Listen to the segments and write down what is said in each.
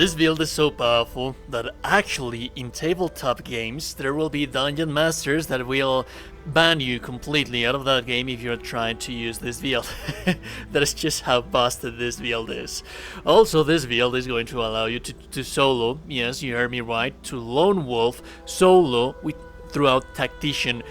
This build is so powerful that actually in tabletop games there will be dungeon masters that will ban you completely out of that game if you're trying to use this build. That is just how busted this build is. Also, this build is going to allow you to solo, yes, you heard me right, to Lonewolf solo throughout Tactician,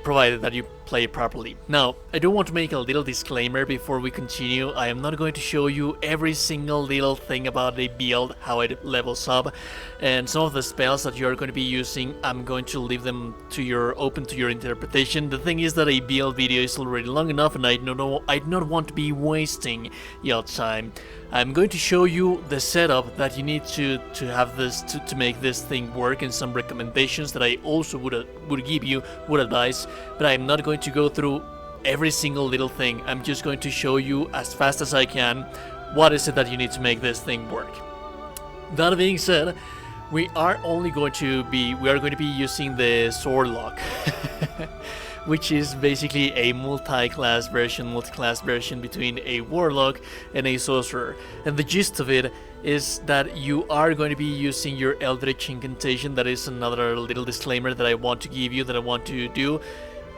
provided that you play properly. Now, I do want to make a little disclaimer before we continue. I am not going to show you every single little thing about the build, how it levels up, and some of the spells that you are going to be using. I'm going to leave them to open to your interpretation. The thing is that a build video is already long enough, and I don't want to be wasting your time. I'm going to show you the setup that you need to have this to make this thing work, and some recommendations that I also would give you, would advise, but I'm not going to go through every single little thing. I'm just going to show you as fast as I can what is it that you need to make this thing work. That being said, we are going to be using the Warlock, which is basically a multi-class version between a Warlock and a Sorcerer. And the gist of it is that you are going to be using your Eldritch Incantation. That is another little disclaimer that I want to give you, that I want to do.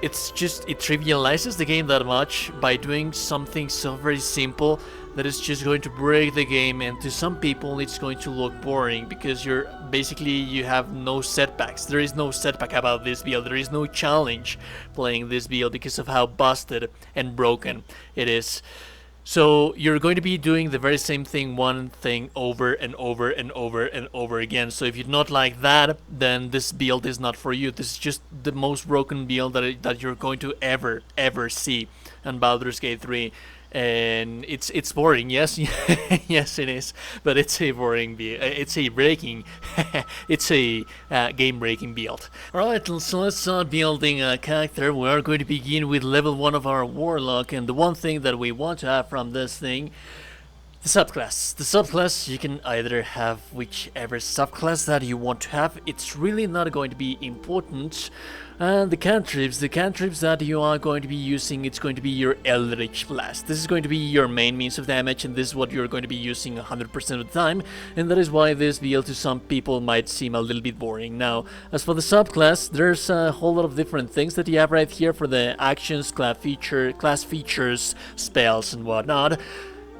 It trivializes the game that much by doing something so very simple that is just going to break the game, and to some people it's going to look boring because you have no setbacks. There is no setback about this build. There is no challenge playing this build because of how busted and broken it is. So you're going to be doing the very same thing, one thing over and over and over and over again. So if you're not like that, then this build is not for you. This is just the most broken build that you're going to ever see on Baldur's Gate 3. And it's boring, yes, yes it is, but it's a boring build. It's a game-breaking build. Alright, so let's start building a character. We are going to begin with level 1 of our Warlock, and the one thing that we want to have from this thing, the subclass. The subclass, you can either have whichever subclass that you want to have. It's really not going to be important. And the cantrips that you are going to be using, it's going to be your Eldritch Blast. This is going to be your main means of damage, and this is what you're going to be using 100% of the time, and that is why this build to some people might seem a little bit boring. Now, as for the subclass, there's a whole lot of different things that you have right here for the actions, class features, spells, and whatnot,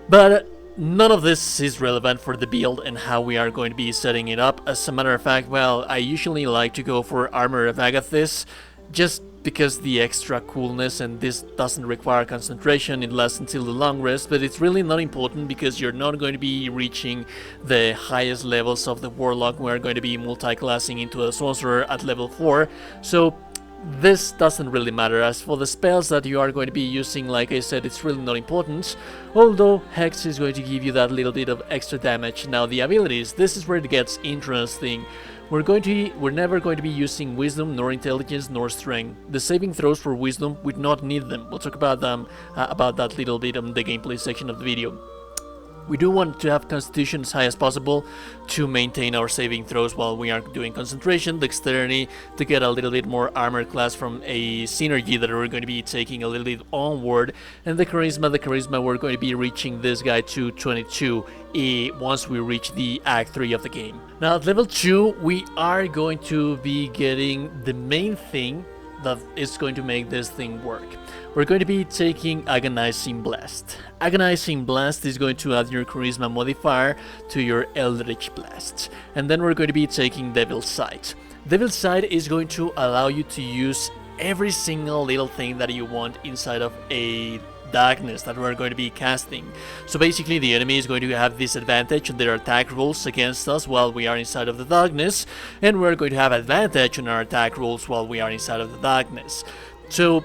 but none of this is relevant for the build and how we are going to be setting it up. As a matter of fact, well, I usually like to go for Armor of Agathis, just because the extra coolness, and this doesn't require concentration, it lasts until the long rest, but it's really not important because you're not going to be reaching the highest levels of the Warlock. We're going to be multi-classing into a Sorcerer at level 4, so this doesn't really matter. As for the spells that you are going to be using, like I said, it's really not important, although Hex is going to give you that little bit of extra damage. Now the abilities, this is where it gets interesting. We're never going to be using Wisdom, nor Intelligence, nor Strength. The saving throws for Wisdom, we do not need them. We'll talk about them, about that little bit in the gameplay section of the video. We do want to have Constitution as high as possible to maintain our saving throws while we are doing concentration, Dexterity to get a little bit more armor class from a synergy that we're going to be taking a little bit onward, and the Charisma we're going to be reaching this guy to 22 once we reach the Act 3 of the game. Now at level 2 we are going to be getting the main thing that is going to make this thing work. We're going to be taking Agonizing Blast. Agonizing Blast is going to add your Charisma modifier to your Eldritch Blast. And then we're going to be taking Devil's Sight. Devil's Sight is going to allow you to use every single little thing that you want inside of a darkness that we're going to be casting. So basically the enemy is going to have disadvantage on their attack rolls against us while we are inside of the darkness, and we're going to have advantage on our attack rolls while we are inside of the darkness. So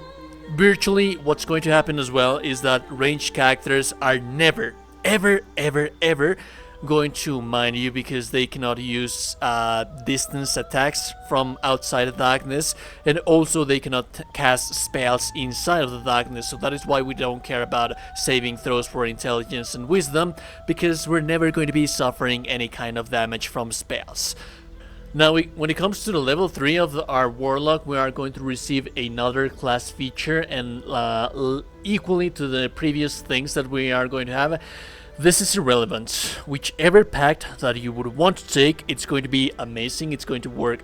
virtually what's going to happen as well is that ranged characters are never ever going to mind you, because they cannot use distance attacks from outside the darkness, and also they cannot cast spells inside of the darkness. So that is why we don't care about saving throws for Intelligence and Wisdom, because we're never going to be suffering any kind of damage from spells. Now, when it comes to the level 3 of our Warlock, we are going to receive another class feature, and equally to the previous things that we are going to have, This is irrelevant. Whichever pact that you would want to take, it's going to be amazing. It's going to work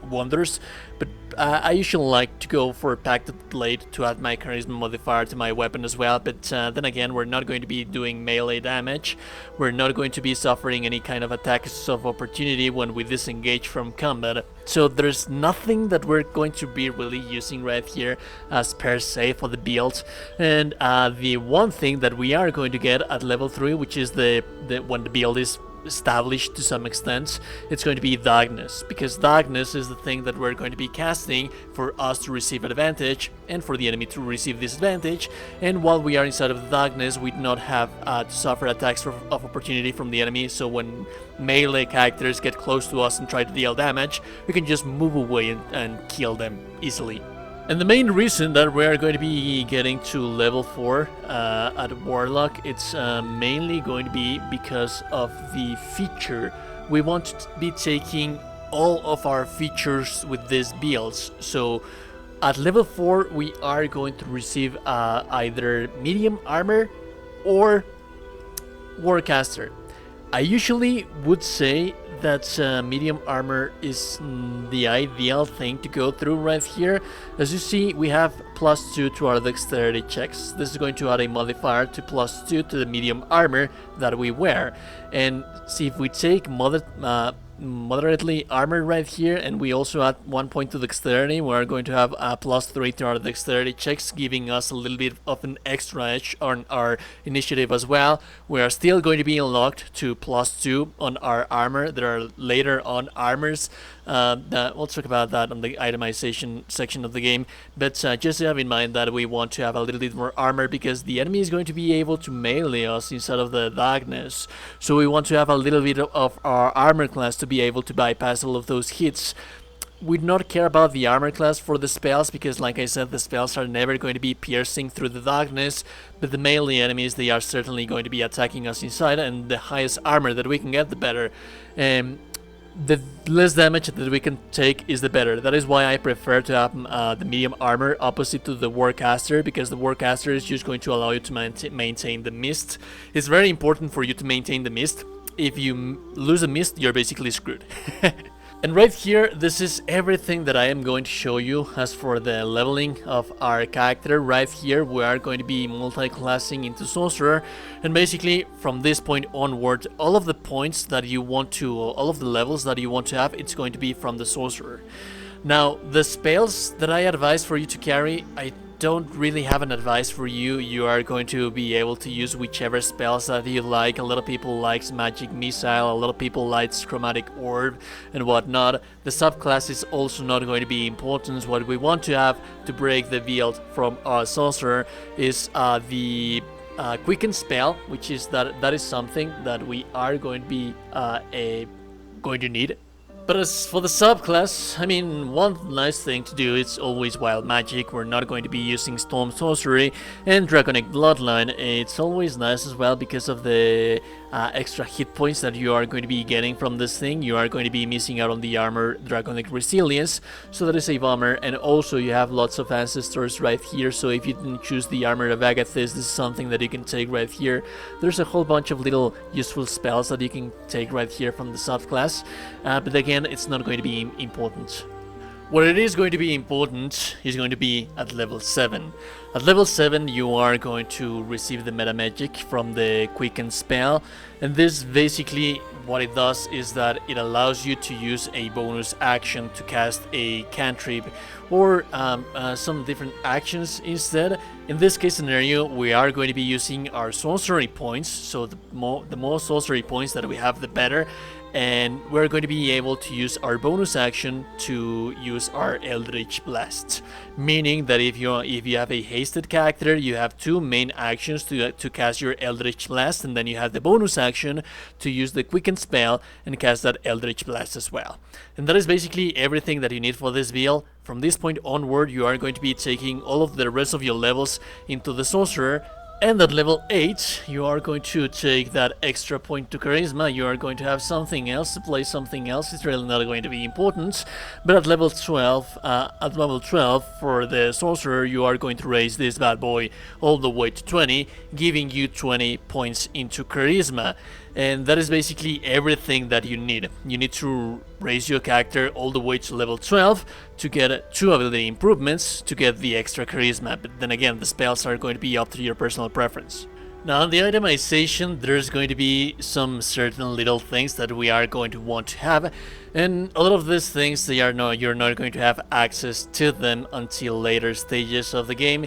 wonders. But I usually like to go for Pacted Blade to add my charisma modifier to my weapon as well. But then again, we're not going to be doing melee damage. We're not going to be suffering any kind of attacks of opportunity when we disengage from combat. So there's nothing that we're going to be really using right here as per se for the build. And the one thing that we are going to get at level 3, which is the when the build is established to some extent, it's going to be darkness, because darkness is the thing that we're going to be casting for us to receive advantage and for the enemy to receive disadvantage. And while we are inside of the darkness, we do not have to suffer attacks of opportunity from the enemy, so when melee characters get close to us and try to deal damage, we can just move away and kill them easily. And the main reason that we're going to be getting to level 4 at Warlock, it's mainly going to be because of the feature. We want to be taking all of our features with these builds. So at level 4 we are going to receive either medium armor or Warcaster. I usually would say that medium armor is the ideal thing to go through right here. As you see, we have +2 to our dexterity checks. This is going to add a modifier to +2 to the medium armor that we wear. And see, if we take moderately armored right here, and we also add 1 point to dexterity, we are going to have a +3 to our dexterity checks, giving us a little bit of an extra edge on our initiative as well. We are still going to be unlocked to +2 on our armor. There are later on armors that we'll talk about that on the itemization section of the game, but just have in mind that we want to have a little bit more armor because the enemy is going to be able to melee us inside of the darkness, so we want to have a little bit of our armor class to be able to bypass all of those hits. We do not care about the armor class for the spells because, like I said, the spells are never going to be piercing through the darkness, but the melee enemies, they are certainly going to be attacking us inside, and the highest armor that we can get, the better. The less damage that we can take is the better. That is why I prefer to have the medium armor opposite to the Warcaster, because the Warcaster is just going to allow you to maintain the mist. It's very important for you to maintain the mist. If you lose a mist, you're basically screwed. And right here, this is everything that I am going to show you as for the leveling of our character. Right here, we are going to be multi-classing into Sorcerer, and basically from this point onward, all of the points that you want to, all of the levels that you want to have, it's going to be from the Sorcerer. Now, the spells that I advise for you to carry, I don't really have an advice for you. You are going to be able to use whichever spells that you like. A lot of people like Magic Missile, a lot of people like Chromatic Orb and whatnot. The subclass is also not going to be important. What we want to have to break the build from our Sorcerer is the Quicken spell, which is that is something that we are going to be going to need. But as for the subclass, I mean, one nice thing to do is always Wild Magic. We're not going to be using Storm Sorcery and Draconic Bloodline. It's always nice as well because of the extra hit points that you are going to be getting from this thing. You are going to be missing out on the armor Draconic Resilience, so that is a bummer. And also you have lots of ancestors right here, so if you didn't choose the armor of Agathis, this is something that you can take right here. There's a whole bunch of little useful spells that you can take right here from the subclass, but again, it's not going to be important. What it is going to be important is going to be at level 7. At level 7 you are going to receive the meta magic from the Quicken spell, and this basically what it does is that it allows you to use a bonus action to cast a cantrip or some different actions instead. In this case scenario, we are going to be using our sorcery points, so the more sorcery points that we have, the better. And we're going to be able to use our bonus action to use our Eldritch Blast, meaning that if you have a hasted character, you have two main actions to cast your Eldritch Blast, and then you have the bonus action to use the Quicken spell and cast that Eldritch Blast as well. And that is basically everything that you need for this build. From this point onward, you are going to be taking all of the rest of your levels into the Sorcerer, And at level 8, you are going to take that extra point to Charisma, you are going to have something else to play something else, it's really not going to be important. But at level 12, for the Sorcerer, you are going to raise this bad boy all the way to 20, giving you 20 points into Charisma. And that is basically everything that you need. You need to raise your character all the way to level 12 to get 2 ability improvements to get the extra charisma, but then again the spells are going to be up to your personal preference. Now on the itemization, there's going to be some certain little things that we are going to want to have, and a lot of these things you're not going to have access to them until later stages of the game.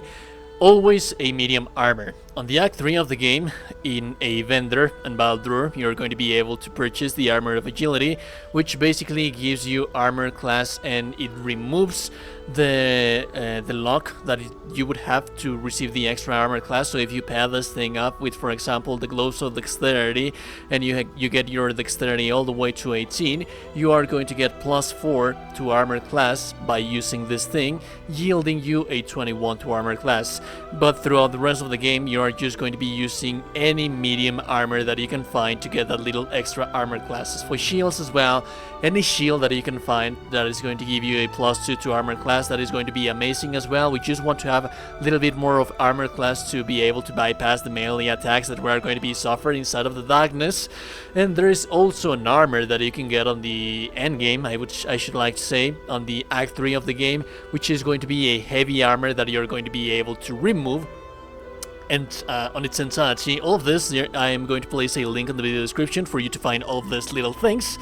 Always a medium armor. On the Act 3 of the game, in a vendor in Baldurs, you're going to be able to purchase the Armor of Agility, which basically gives you armor class, and it removes the lock that you would have to receive the extra armor class. So if you pair this thing up with, for example, the Gloves of Dexterity, and you get your Dexterity all the way to 18, you are going to get +4 to armor class by using this thing, yielding you a 21 to armor class. But throughout the rest of the game, you are just going to be using any medium armor that you can find to get that little extra armor classes. For shields as well, any shield that you can find that is going to give you a +2 to armor class, that is going to be amazing as well. We just want to have a little bit more of armor class to be able to bypass the melee attacks that we are going to be suffering inside of the darkness. And there is also an armor that you can get on the end game, I should like to say, on the Act 3 of the game, which is going to be a heavy armor that you're going to be able to remove. And on its entirety, all of this, I am going to place a link in the video description for you to find all of these little things.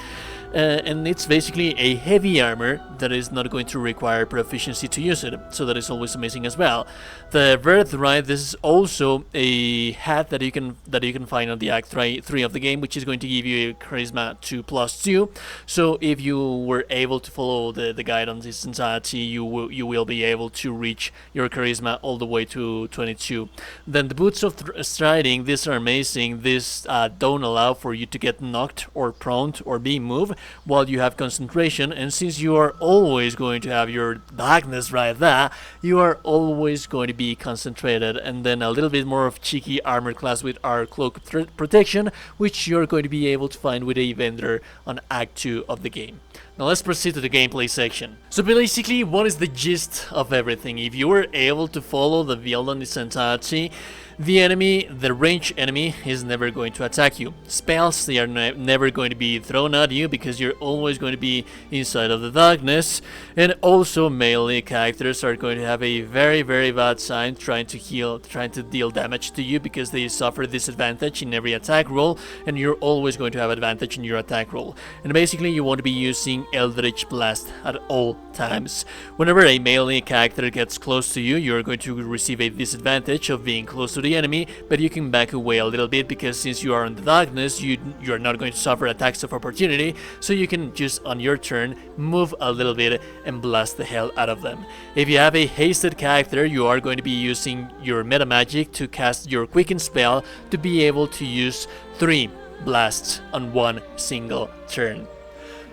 And it's basically a heavy armor that is not going to require proficiency to use it, so that is always amazing as well. The Birthright, this is also a hat that you can find on the Act 3 of the game, which is going to give you a charisma to +2. So if you were able to follow the guide on its entirety, you will be able to reach your charisma all the way to 22. Then the Boots of Striding, these are amazing. These don't allow for you to get knocked or prone or be moved while you have concentration, and since you are always going to have your darkness right there, you are always going to be concentrated. And then a little bit more of cheeky armor class with our Cloak of Protection, which you're going to be able to find with a vendor on Act 2 of the game. Now let's proceed to the gameplay section. So basically, what is the gist of everything? If you were able to follow the build on its entirety, the ranged enemy is never going to attack you. Spells, they are never going to be thrown at you because you're always going to be inside of the darkness. And also melee characters are going to have a very, very bad time trying to deal damage to you, because they suffer disadvantage in every attack roll, and you're always going to have advantage in your attack roll. And basically you want to be using Eldritch Blast at all times. Whenever a melee character gets close to you, you're going to receive a disadvantage of being close to the enemy, but you can back away a little bit, because since you are in the darkness, you're not going to suffer attacks of opportunity, so you can just on your turn move a little bit and blast the hell out of them. If you have a hasted character, you are going to be using your meta magic to cast your quicken spell to be able to use 3 blasts on one single turn.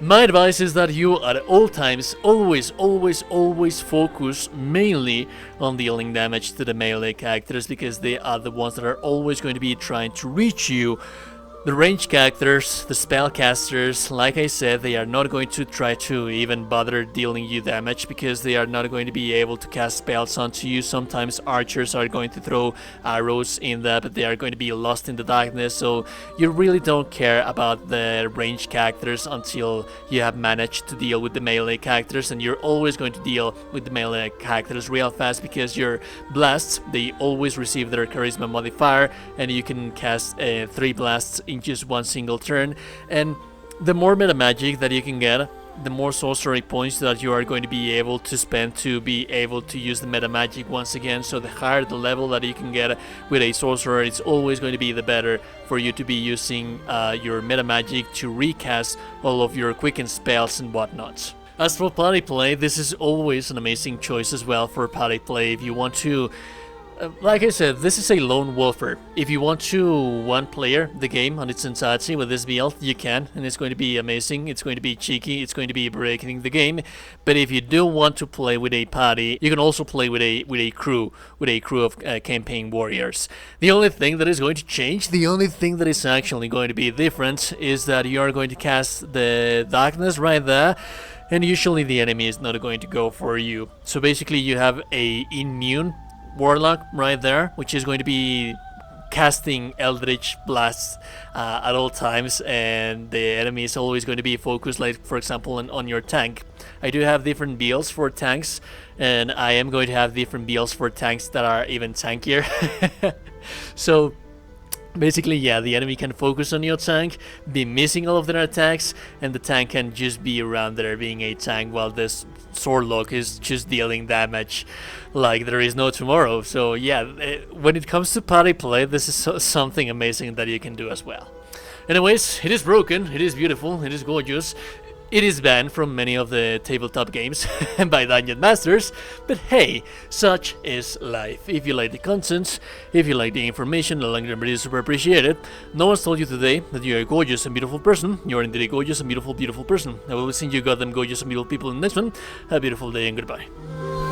My advice is that you at all times always focus mainly on dealing damage to the melee characters, because they are the ones that are always going to be trying to reach you. The ranged characters, the spellcasters, like I said, they are not going to try to even bother dealing you damage, because they are not going to be able to cast spells onto you. Sometimes archers are going to throw arrows in that, but they are going to be lost in the darkness, so you really don't care about the ranged characters until you have managed to deal with the melee characters, and you're always going to deal with the melee characters real fast, because your blasts, they always receive their charisma modifier, and you can cast 3 blasts in just one single turn. And the more meta magic that you can get, the more sorcery points that you are going to be able to spend to be able to use the meta magic once again. So the higher the level that you can get with a sorcerer, it's always going to be the better for you to be using your meta magic to recast all of your quicken spells and whatnot. As for party play, this is always an amazing choice as well for party play. If you want to like I said, this is a lone wolfer. If you want to one-player the game on its entirety with this build, you can, and it's going to be amazing. It's going to be cheeky. It's going to be breaking the game. But if you do want to play with a party, you can also play with a crew of campaign warriors. The only thing that is going to change, the only thing that is actually going to be different, is that you are going to cast the darkness right there. And usually the enemy is not going to go for you. So basically you have a immune Warlock right there, which is going to be casting Eldritch Blasts at all times, and the enemy is always going to be focused, like for example on your tank. I do have different builds for tanks, and I am going to have different builds for tanks that are even tankier. So basically, yeah, the enemy can focus on your tank, be missing all of their attacks, and the tank can just be around there being a tank while this Warlock is just dealing damage like there is no tomorrow. So yeah, when it comes to party play, this is something amazing that you can do as well. Anyways, it is broken, it is beautiful, it is gorgeous. It is banned from many of the tabletop games by Dungeon Masters, but hey, such is life. If you like the content, if you like the information, the language is super appreciated. No one's told you today that you're a gorgeous and beautiful person. You're indeed a gorgeous and beautiful, beautiful person. I will see you goddamn gorgeous and beautiful people in the next one. Have a beautiful day and goodbye.